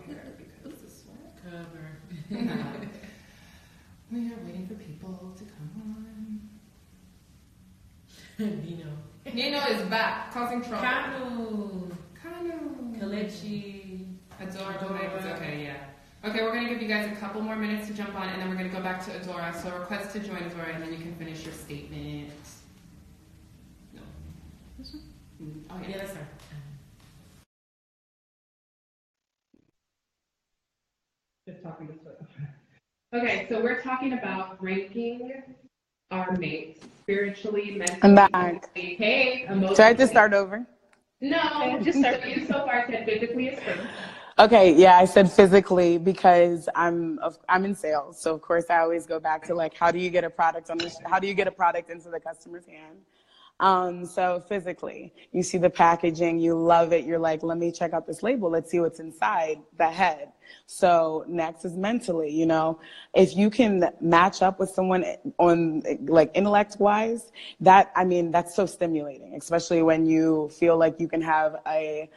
here because the sweat cover. We are waiting for people to come on. Nino is back, causing trouble. Kanu. Kalechi. Adora. Okay, yeah. Okay, we're going to give you guys a couple more minutes to jump on, and then we're going to go back to Adora. So request to join Adora, and then you can finish your statement. No. This one? Oh, yeah, that's her. Just talking to Twitter. Okay, so we're talking about ranking our mates spiritually, mentally. I'm back. Hey, emotionally. Do I have to start over? No, just so you so far said physically is first. Okay, yeah, I said physically because I'm in sales, so of course I always go back to like how do you get a product how do you get a product into the customer's hand? So physically, you see the packaging, you love it, you're like, let me check out this label, let's see what's inside the head. So next is mentally, you know, if you can match up with someone on like intellect wise, that's so stimulating, especially when you feel like you can have a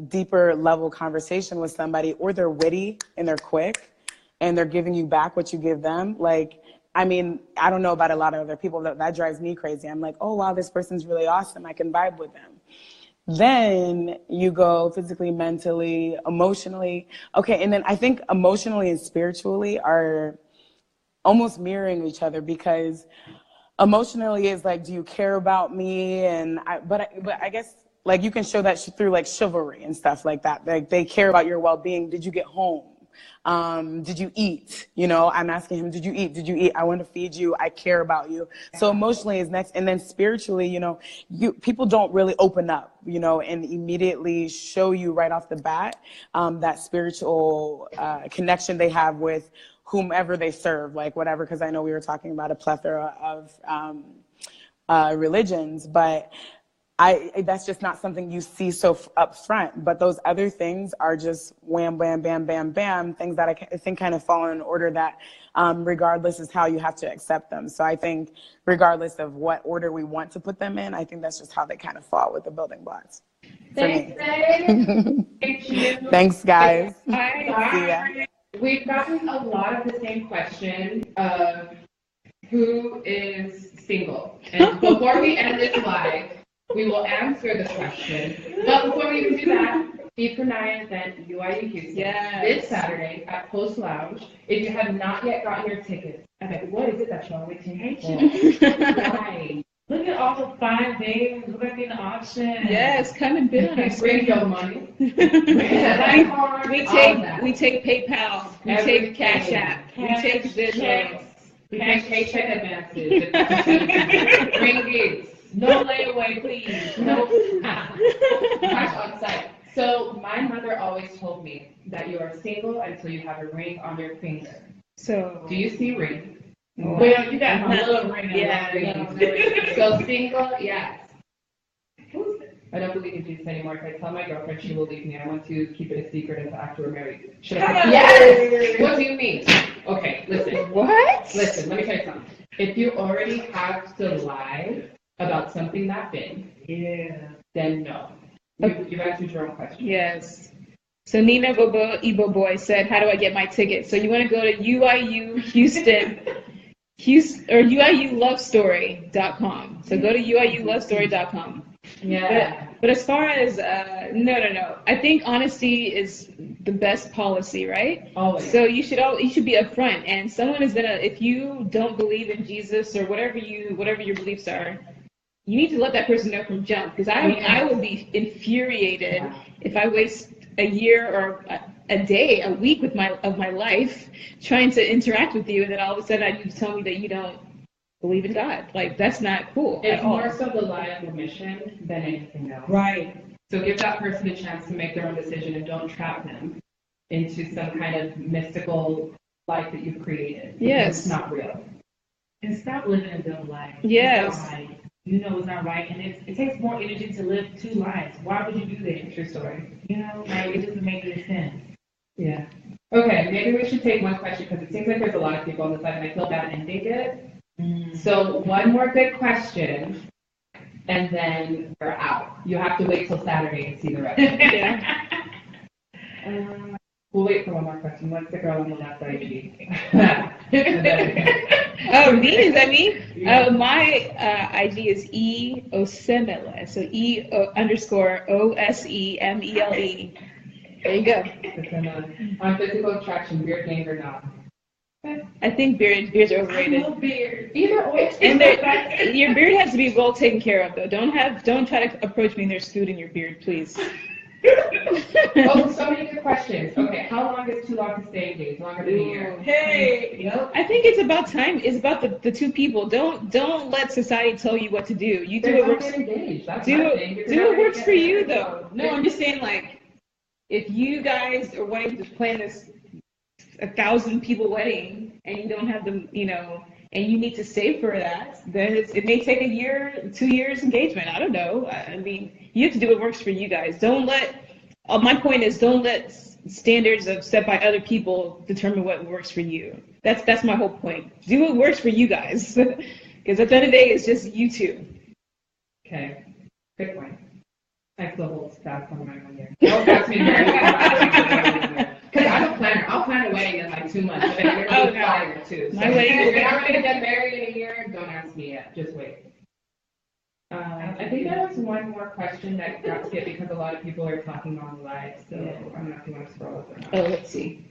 deeper level conversation with somebody, or they're witty and they're quick and they're giving you back what you give them. Like, I don't know about a lot of other people, that drives me crazy. I'm like, oh, wow, this person's really awesome. I can vibe with them. Then you go physically, mentally, emotionally. Okay, and then I think emotionally and spiritually are almost mirroring each other, because emotionally is like, do you care about me? But I guess like you can show that through like chivalry and stuff like that. Like they care about your well-being. Did you get home? Did you eat? You know, I'm asking him, did you eat? Did you eat? I want to feed you. I care about you. So emotionally is next. And then spiritually, you know, people don't really open up, you know, and immediately show you right off the bat, that spiritual, connection they have with whomever they serve, like whatever, because I know we were talking about a plethora of, religions, but that's just not something you see so up front. But those other things are just wham, bam, bam, bam, bam, things that I think kind of fall in order that regardless is how you have to accept them. So I think regardless of what order we want to put them in, I think that's just how they kind of fall with the building blocks. Thanks, Thank you. Thanks, guys. Bye. We've gotten a lot of the same question of who is single. And before we end this live, we will answer the question. But before we even do that, Steve Pranaya event, UIU Houston, this Saturday at Post Lounge. If you have not yet gotten your tickets, I'm like, what is it that you're waiting for? Why? Look at all the 5 days. Look at the option. Yes, come and bid on us. Bring your money. We take PayPal. We take Cash App. We take Venmo. We take paycheck advances. Bring gifts. No layaway, please. No. Cash on site. So my mother always told me that you are single until you have a ring on your finger. So do you see ring? Well, you got a little ring. Yeah. So single, yes. I don't believe in Jesus anymore. If I tell my girlfriend, she will leave me. I want to keep it a secret until after we're married. Should I? Yes. What do you mean? Okay, listen. What? Listen, let me tell you something. If you already have to lie about something that big, then no. You answered your own question. Yes. So Nina Bobo Igbo Boy said, how do I get my ticket? So you want to go to UIU Houston, or UIULoveStory.com. So go to UIULoveStory.com. Yeah. But as far as, no. I think honesty is the best policy, right? Always. So you should be upfront, and someone is gonna, if you don't believe in Jesus or whatever your beliefs are, you need to let that person know from jump, because I would be infuriated if I waste a year or a day, a week of my life trying to interact with you, and then all of a sudden you tell me that you don't believe in God. Like, that's not cool. It's more so the lie of omission than anything else. Right. So give that person a chance to make their own decision, and don't trap them into some kind of mystical life that you've created. Yes. It's not real. And stop living a double life. Yes. You know it's not right, and it takes more energy to live 2 lives. Why would you do that? True story. You know, like, it doesn't make any sense. Yeah. Okay, maybe we should take one question, because it seems like there's a lot of people on the side, and I feel bad ending it. So one more good question, and then we're out. You have to wait till Saturday to see the rest. We'll wait for one more question. What's the girl on the left IG? Oh, me? Is that me? Yeah. My IG is Osemele. So _OSEMELE. There you go. On physical attraction, beard gang or not? I think beards are I overrated. love beard. Either or. And your beard has to be well taken care of, though. Don't try to approach me and there's food in your beard, please. Oh, so many good questions. Okay, how long is too long to stay engaged? Longer than a year. Hey. Yep. I think it's about time. It's about the two people. Don't let society tell you what to do. You do Then what don't works. get engaged. That's Do my thing. You're do not what gonna works get for you, married. though. No, I'm just saying, like, if you guys are wanting to plan this 1,000 people wedding and you don't have them, and you need to save for that, then it may take a year, 2 years engagement. I don't know. I mean, you have to do what works for you guys. Don't let. My point is, don't let standards set by other people determine what works for you. That's my whole point. Do what works for you guys, because at the end of the day, it's just you two. Okay, good point. Next level stats on my one year. Don't ask me because I'm a planner. I'll plan a wedding in like 2 months. But then you're Oh, no. fire too. My wedding will If be- you're not gonna get married in a year, don't ask me yet. Just wait. I think there was one more question that got skipped because a lot of people are talking on live. So I don't know if you want to scroll up or not. Oh, let's see.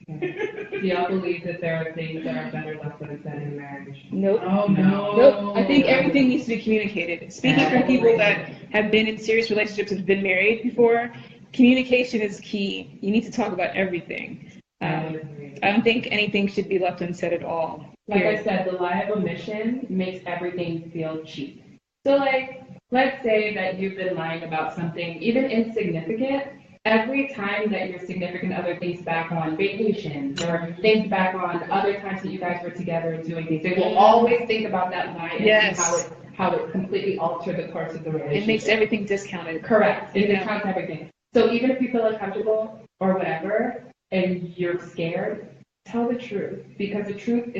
Do y'all believe that there are things that are better left unsaid in marriage? Nope. Oh no. Nope. I think everything needs to be communicated. Speaking from people that have been in serious relationships and been married before, communication is key. You need to talk about everything. I don't think anything should be left unsaid at all. Like I said, the lie of omission makes everything feel cheap. So like, let's say that you've been lying about something, even insignificant. Every time that your significant other thinks back on vacations or thinks back on other times that you guys were together and doing things, they will always think about that lie and Yes. see how it completely altered the course of the relationship. It makes everything discounted. Correct. It You know? discounts everything. So even if you feel uncomfortable or whatever, and you're scared, tell the truth, because the truth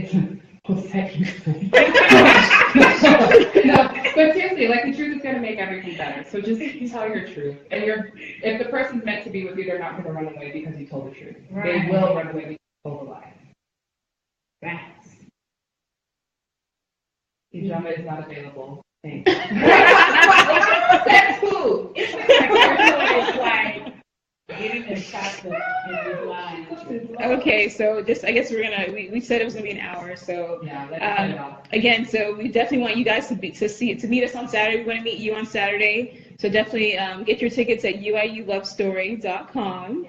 will set you free. No, but seriously, like the truth is going to make everything better. So just tell your truth. And if the person's meant to be with you, they're not going to run away because you told the truth. Right. They will run away because you told a lie. Facts. Pajama is not available. Thanks. That's cool. It's like getting the chocolate in the line. Okay, so I guess we said it was gonna be an hour, so Yeah, let's cut it off. again, so we definitely want you guys to meet us on Saturday. We want to meet you on Saturday, so definitely get your tickets at UIULoveStory.com.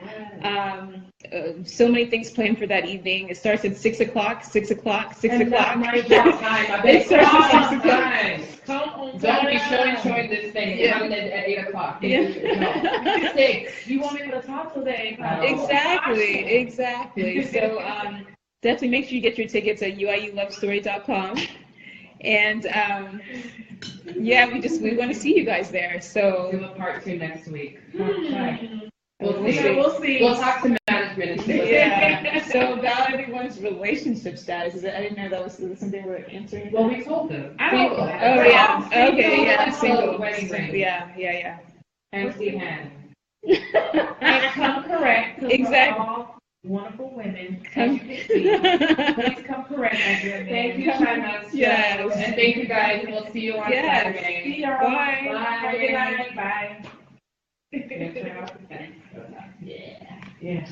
So many things planned for that evening. It starts at 6 o'clock. 6 o'clock. 6 And o'clock. that might be our time. I bet It starts at 6 o'clock. time. Come on, Don't be showing this thing. Yeah. Coming at 8 o'clock. Yeah. No. 6. You want me to talk today? Exactly. So definitely make sure you get your tickets at UIULoveStory.com. And yeah, we want to see you guys there. So Do a part 2 next week. We'll We'll see. We'll talk to management and see what's yeah. So about everyone's relationship status. I didn't know that was something we're answering. Well, we told them. I don't- Single. Oh yeah. Okay. Yeah. Single. Single. Wedding ring. Yeah. Empty hand. And come correct. 'Cause Exactly. We're all wonderful women. As you can see. Please come correct as your man. Thank you, China. Yes. And thank you guys. And we'll see you on Yes. Saturday. See y'all. Bye. Have a good night. Bye. Can you turn off the fan? Yeah.